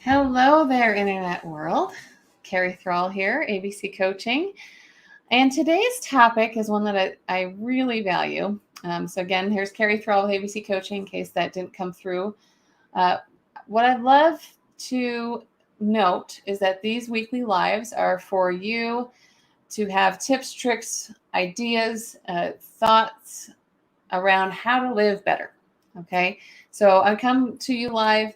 Hello there, Internet world. Carrie Thrall here, ABC Coaching. And today's topic is one that I really value. So, again, here's Carrie Thrall with ABC Coaching in case that didn't come through. Uh, what I'd love to note is that these weekly lives are for you to have tips, tricks, ideas, thoughts around how to live better. Okay. So, I come to you live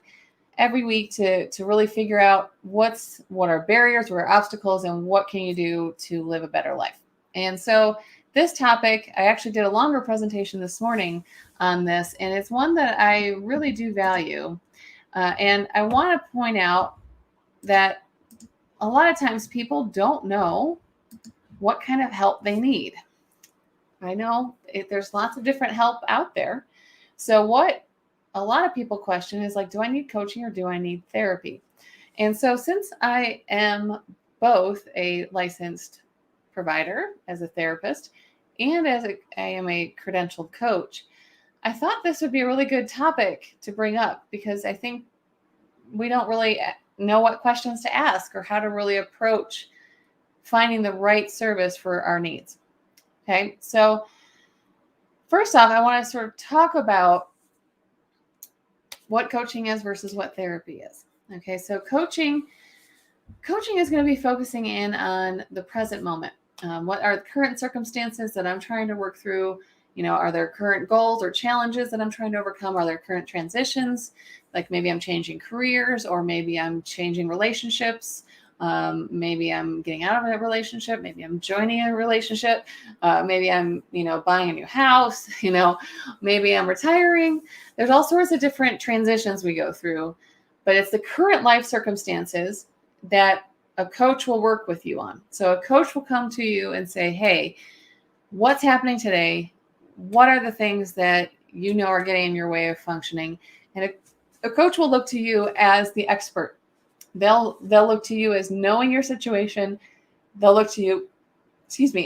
every week to really figure out what are barriers, what are obstacles, and what can you do to live a better life. And so this topic, I actually did a longer presentation this morning on this, and it's one that I really do value. And I want to point out that a lot of times people don't know what kind of help they need. I know there's lots of different help out there. So what a lot of people question is like, do I need coaching or do I need therapy? And so since I am both a licensed provider as a therapist and I am a credentialed coach, I thought this would be a really good topic to bring up because I think we don't really know what questions to ask or how to really approach finding the right service for our needs. Okay, so first off, I want to sort of talk about what coaching is versus what therapy is. Okay, so coaching is going to be focusing in on the present moment. What are the current circumstances that I'm trying to work through? Are there current goals or challenges that I'm trying to overcome? Are there current transitions? Like maybe I'm changing careers or maybe I'm changing relationships. Maybe I'm getting out of a relationship. Maybe I'm joining a relationship. Maybe I'm, buying a new house. Maybe I'm retiring. There's all sorts of different transitions we go through, but it's the current life circumstances that a coach will work with you on. So a coach will come to you and say, hey, what's happening today? What are the things that are getting in your way of functioning? And a coach will look to you as the expert. They'll look to you as knowing your situation. They'll look to you,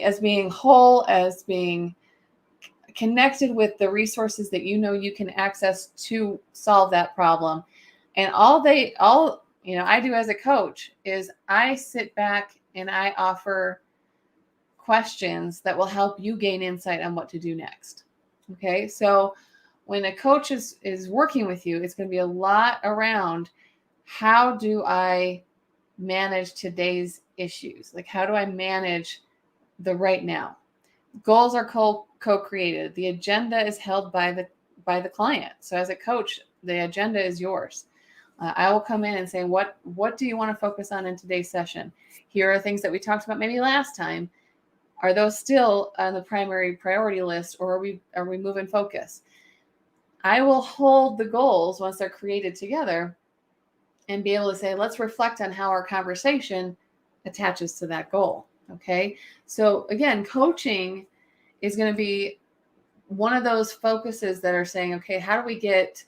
as being whole, as being connected with the resources that you can access to solve that problem. And all I do as a coach is I sit back and I offer questions that will help you gain insight on what to do next. Okay, so when a coach is working with you, it's going to be a lot around how do I manage today's issues? Like, how do I manage the right now? Goals are co-created. The agenda is held by the client. So as a coach, the agenda is yours. I will come in and say, what do you want to focus on in today's session? Here are things that we talked about maybe last time. Are those still on the primary priority list, or are we moving focus? I will hold the goals once they're created together and be able to say, let's reflect on how our conversation attaches to that goal. Okay. So again, coaching is going to be one of those focuses that are saying, okay, how do we get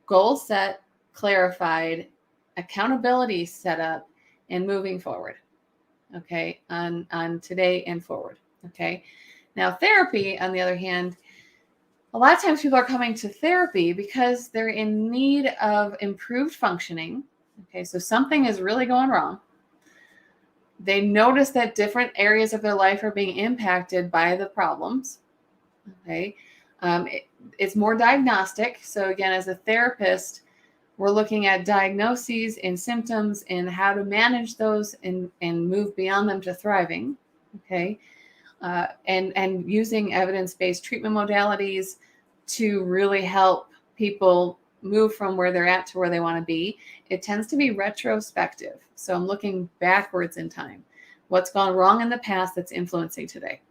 goals set, clarified, accountability set up, and moving forward? Okay. On today and forward. Okay. Now, therapy, on the other hand, a lot of times people are coming to therapy because they're in need of improved functioning. Okay, so something is really going wrong. They notice that different areas of their life are being impacted by the problems. Okay, it's more diagnostic. So again, as a therapist, we're looking at diagnoses and symptoms and how to manage those and move beyond them to thriving. Okay. And using evidence-based treatment modalities to really help people move from where they're at to where they want to be. It tends to be retrospective. So I'm looking backwards in time. What's gone wrong in the past that's influencing today?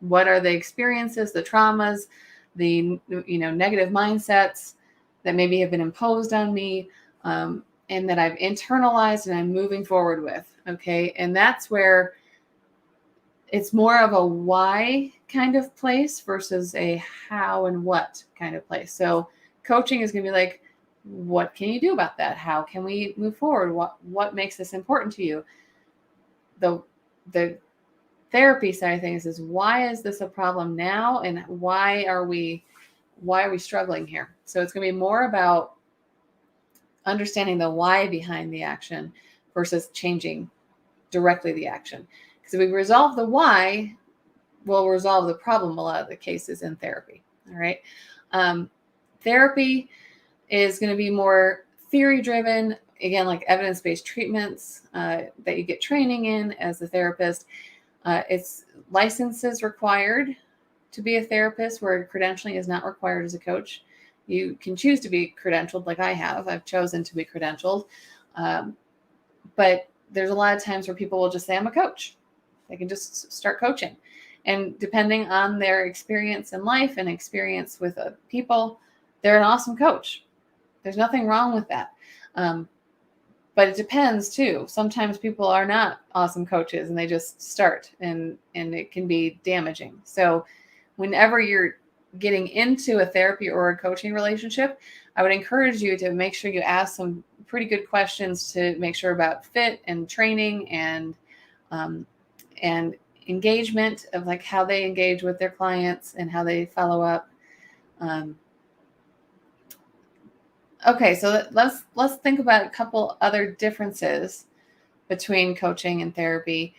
What are the experiences, the traumas, the negative mindsets that maybe have been imposed on me, and that I've internalized and I'm moving forward with? Okay, and that's where it's more of a why kind of place versus a how and what kind of place. So coaching is going to be like, what can you do about that? How can we move forward? What makes this important to you? The therapy side of things is, why is this a problem now? And why are we struggling here? So it's going to be more about understanding the why behind the action versus changing directly the action. Because if we resolve the why, we'll resolve the problem a lot of the cases in therapy. All right. Therapy is going to be more theory driven, again, like evidence-based treatments that you get training in as a therapist. It's licenses required to be a therapist, where credentialing is not required as a coach. You can choose to be credentialed, like I have. I've chosen to be credentialed. But there's a lot of times where people will just say, I'm a coach. They can just start coaching. And depending on their experience in life and experience with people, they're an awesome coach. There's nothing wrong with that. But it depends too. Sometimes people are not awesome coaches and they just start, and it can be damaging. So whenever you're getting into a therapy or a coaching relationship, I would encourage you to make sure you ask some pretty good questions to make sure about fit and training and engagement of like how they engage with their clients and how they follow up. Okay, so let's think about a couple other differences between coaching and therapy.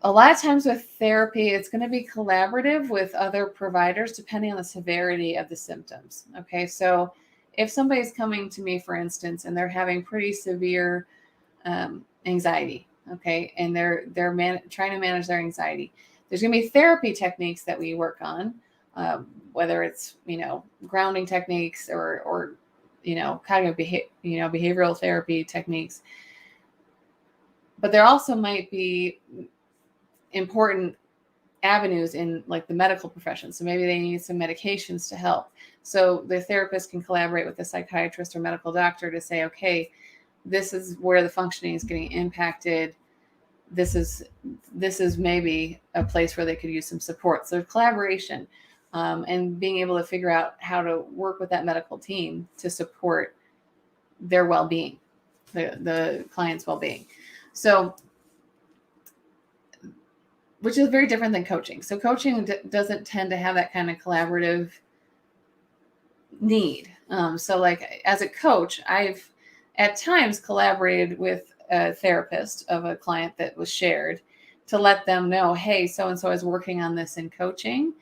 A lot of times with therapy, it's going to be collaborative with other providers depending on the severity of the symptoms. Okay, so if somebody's coming to me, for instance, and they're having pretty severe anxiety, okay, and they're trying to manage their anxiety, there's going to be therapy techniques that we work on, whether it's grounding techniques or cognitive behavioral therapy techniques. But there also might be important avenues in like the medical profession. So maybe they need some medications to help. So the therapist can collaborate with a psychiatrist or medical doctor to say, okay, this is where the functioning is getting impacted. This is maybe a place where they could use some support. So collaboration and being able to figure out how to work with that medical team to support their well-being, the client's well-being. So, which is very different than coaching. So coaching doesn't tend to have that kind of collaborative need. So like as a coach, I've at times collaborated with a therapist of a client that was shared to let them know, hey, so-and-so is working on this in coaching,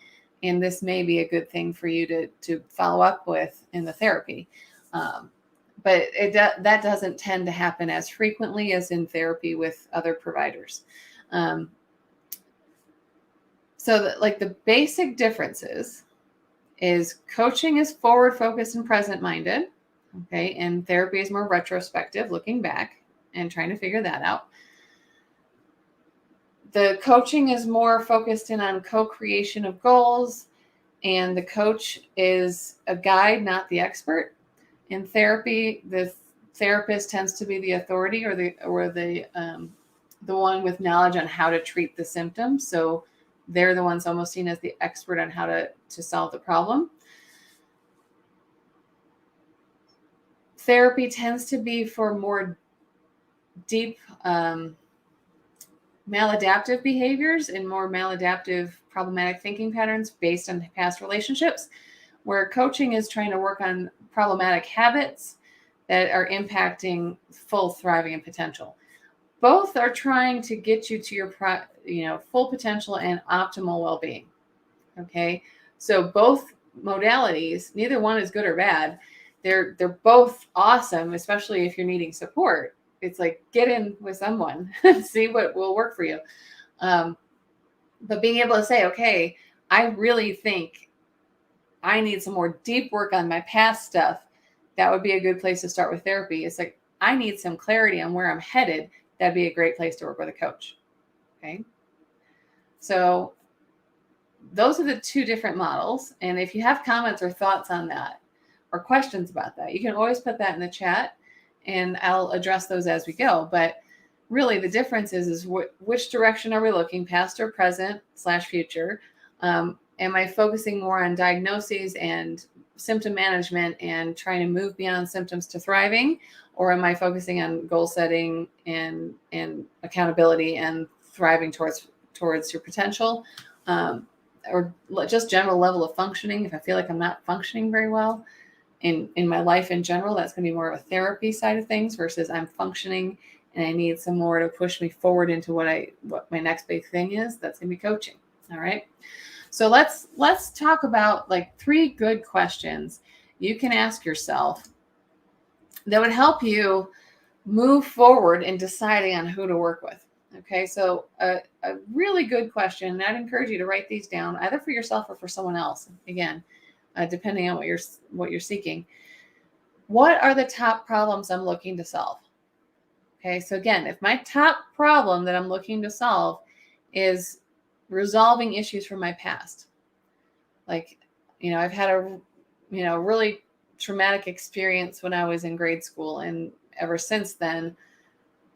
and this may be a good thing for you to follow up with in the therapy. But that doesn't tend to happen as frequently as in therapy with other providers. So the basic differences is coaching is forward focused and present minded. Okay. And therapy is more retrospective, looking back and trying to figure that out. The coaching is more focused in on co-creation of goals, and the coach is a guide, not the expert. In therapy, the therapist tends to be the authority or the one with knowledge on how to treat the symptoms. So they're the ones almost seen as the expert on how to solve the problem. Therapy tends to be for more deep maladaptive behaviors and more maladaptive problematic thinking patterns based on past relationships, where coaching is trying to work on problematic habits that are impacting full thriving and potential. Both are trying to get you to your full potential and optimal well-being. Okay, so both modalities, neither one is good or bad. They're both awesome, especially if you're needing support. It's like get in with someone, see what will work for you. But being able to say, okay, I really think I need some more deep work on my past stuff. That would be a good place to start with therapy. It's like, I need some clarity on where I'm headed. That'd be a great place to work with a coach. Okay. So those are the two different models. And if you have comments or thoughts on that or questions about that, you can always put that in the chat and I'll address those as we go. But really the difference is which direction are we looking, past or present / future? Am I focusing more on diagnoses and symptom management and trying to move beyond symptoms to thriving? Or am I focusing on goal setting and accountability and thriving towards your potential? Or just general level of functioning, if I feel like I'm not functioning very well. in my life in general, that's going to be more of a therapy side of things versus I'm functioning and I need some more to push me forward into what my next big thing is. That's going to be coaching. All right. So let's talk about like 3 good questions you can ask yourself that would help you move forward in deciding on who to work with. Okay, so a really good question, and I'd encourage you to write these down either for yourself or for someone else. Again, depending on what you're seeking. What are the top problems I'm looking to solve? Okay, so again, if my top problem that I'm looking to solve is resolving issues from my past, like, I've had a, really traumatic experience when I was in grade school, and ever since then,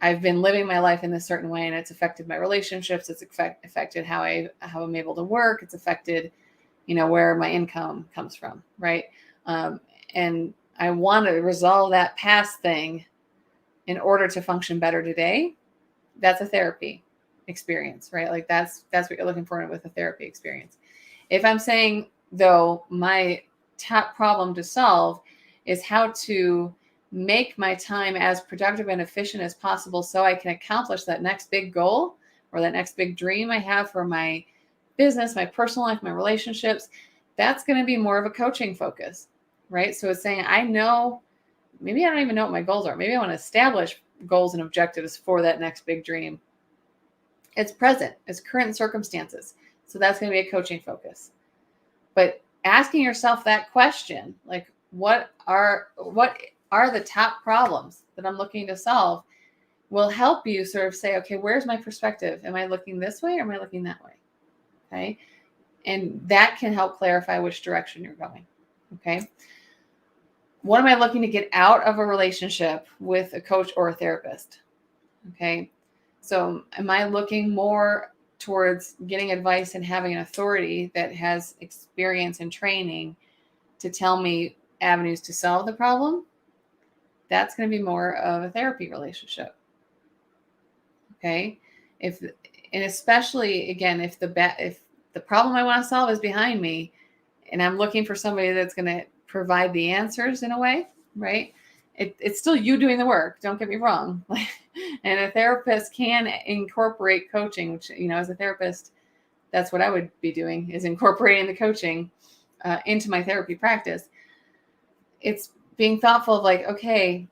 I've been living my life in a certain way, and it's affected my relationships. It's affected how I'm able to work. It's affected, where my income comes from, right? And I want to resolve that past thing in order to function better today. That's a therapy experience, right? Like that's what you're looking for with a therapy experience. If I'm saying, though, my top problem to solve is how to make my time as productive and efficient as possible so I can accomplish that next big goal or that next big dream I have for my business, my personal life, my relationships, that's going to be more of a coaching focus, right? So it's saying, I know, maybe I don't even know what my goals are. Maybe I want to establish goals and objectives for that next big dream. It's present, it's current circumstances. So that's going to be a coaching focus. But asking yourself that question, like what are the top problems that I'm looking to solve, will help you sort of say, okay, where's my perspective? Am I looking this way or am I looking that way? Okay. And that can help clarify which direction you're going. Okay. What am I looking to get out of a relationship with a coach or a therapist? Okay. So am I looking more towards getting advice and having an authority that has experience and training to tell me avenues to solve the problem? That's going to be more of a therapy relationship. Okay. And especially again, if the problem I want to solve is behind me and I'm looking for somebody that's going to provide the answers in a way, right? It's still you doing the work. Don't get me wrong. And a therapist can incorporate coaching, which, as a therapist, that's what I would be doing, is incorporating the coaching into my therapy practice. It's being thoughtful of like, okay,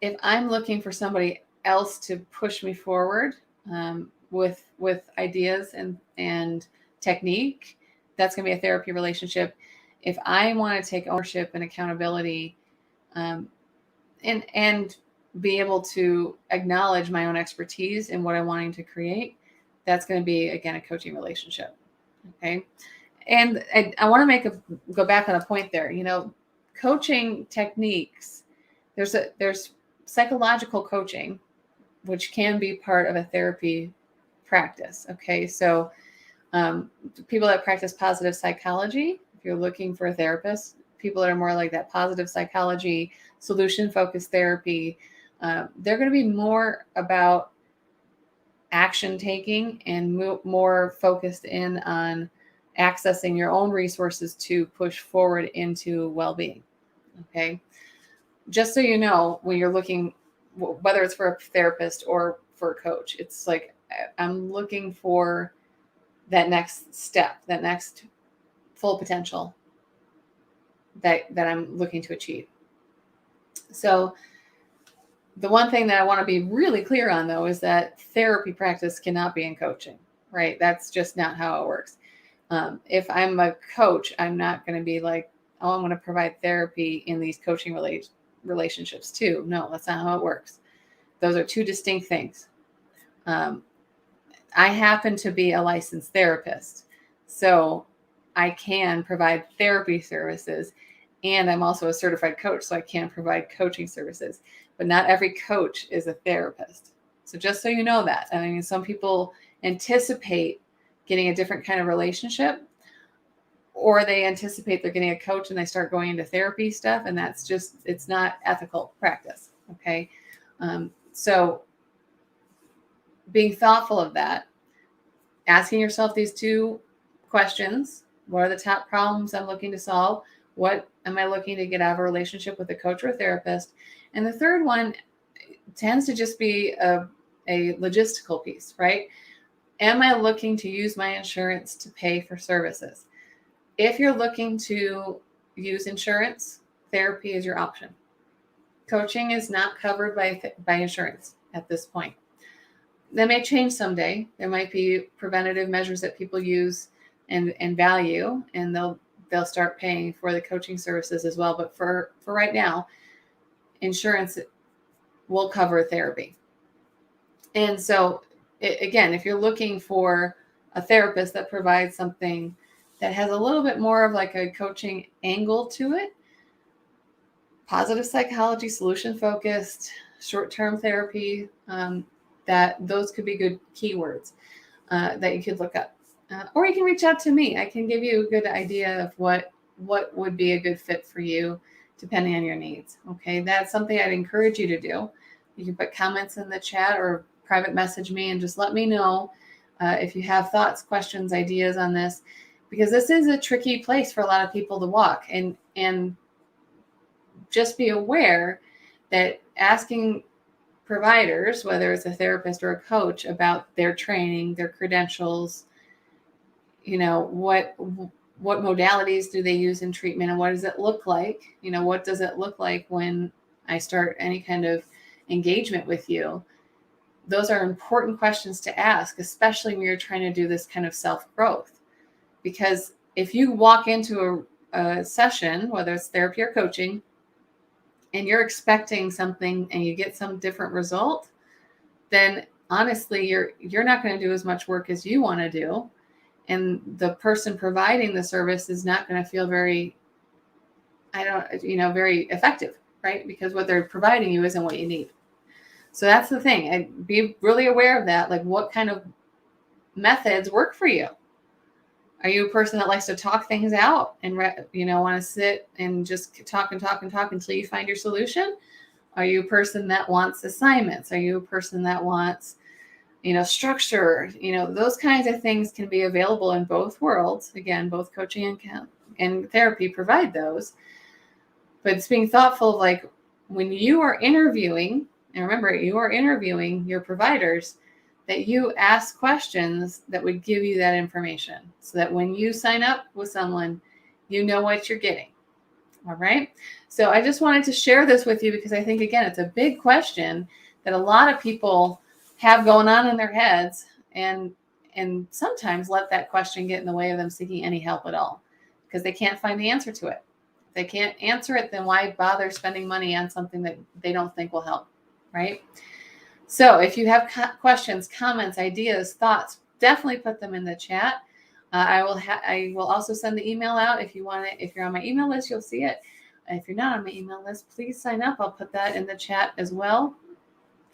if I'm looking for somebody else to push me forward with ideas and technique, that's going to be a therapy relationship. If I want to take ownership and accountability and be able to acknowledge my own expertise in what I'm wanting to create, that's going to be, again, a coaching relationship. Okay. And I want to go back on a point there. Coaching techniques, there's psychological coaching, which can be part of a therapy practice. Okay. So people that practice positive psychology, if you're looking for a therapist, people that are more like that positive psychology, solution-focused therapy, they're going to be more about action taking and more focused in on accessing your own resources to push forward into well-being. Okay. Just so you know, when you're looking, whether it's for a therapist or for a coach, it's like, I'm looking for that next step, that next full potential that I'm looking to achieve. So the one thing that I want to be really clear on, though, is that therapy practice cannot be in coaching, right? That's just not how it works. If I'm a coach, I'm not going to be like, oh, I'm going to provide therapy in these coaching relationships too. No, that's not how it works. Those are two distinct things. I happen to be a licensed therapist, so I can provide therapy services, and I'm also a certified coach, so I can provide coaching services. But not every coach is a therapist. So just so you know that. I mean, some people anticipate getting a different kind of relationship, or they anticipate they're getting a coach and they start going into therapy stuff, and that's just, it's not ethical practice. Okay. So being thoughtful of that, asking yourself these 2 questions: what are the top problems I'm looking to solve? What am I looking to get out of a relationship with a coach or a therapist? And the third one tends to just be a logistical piece, right? Am I looking to use my insurance to pay for services? If you're looking to use insurance, therapy is your option. Coaching is not covered by insurance at this point. That may change someday. There might be preventative measures that people use and value, and they'll start paying for the coaching services as well. But for right now, insurance will cover therapy. And so, again, if you're looking for a therapist that provides something that has a little bit more of like a coaching angle to it, positive psychology, solution focused, short-term therapy, that those could be good keywords that you could look up. Or you can reach out to me. I can give you a good idea of what would be a good fit for you depending on your needs. Okay, that's something I'd encourage you to do. You can put comments in the chat or private message me and just let me know if you have thoughts, questions, ideas on this, because this is a tricky place for a lot of people to walk. And just be aware that asking providers, whether it's a therapist or a coach, about their training, their credentials, what modalities do they use in treatment, and what does it look like? What does it look like when I start any kind of engagement with you? Those are important questions to ask, especially when you're trying to do this kind of self-growth. Because if you walk into a session, whether it's therapy or coaching, and you're expecting something and you get some different result, then honestly, you're not going to do as much work as you want to do. And the person providing the service is not going to feel very effective, right? Because what they're providing you isn't what you need. So that's the thing. And be really aware of that. Like, what kind of methods work for you? Are you a person that likes to talk things out and, want to sit and just talk until you find your solution? Are you a person that wants assignments? Are you a person that wants, structure? Those kinds of things can be available in both worlds. Again, both coaching and therapy provide those. But it's being thoughtful of, like, when you are interviewing, and remember, you are interviewing your providers, that you ask questions that would give you that information so that when you sign up with someone, you know what you're getting. All right. So I just wanted to share this with you because I think, again, it's a big question that a lot of people have going on in their heads, and sometimes let that question get in the way of them seeking any help at all because they can't find the answer to it. If they can't answer it, then why bother spending money on something that they don't think will help, right? So if you have questions, comments, ideas, thoughts, definitely put them in the chat. I will also send the email out if you want it. If you're on my email list, you'll see it. If you're not on my email list, please sign up. I'll put that in the chat as well.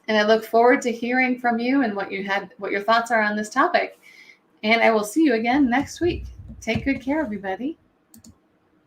And I look forward to hearing from you and what your thoughts are on this topic. And I will see you again next week. Take good care, everybody.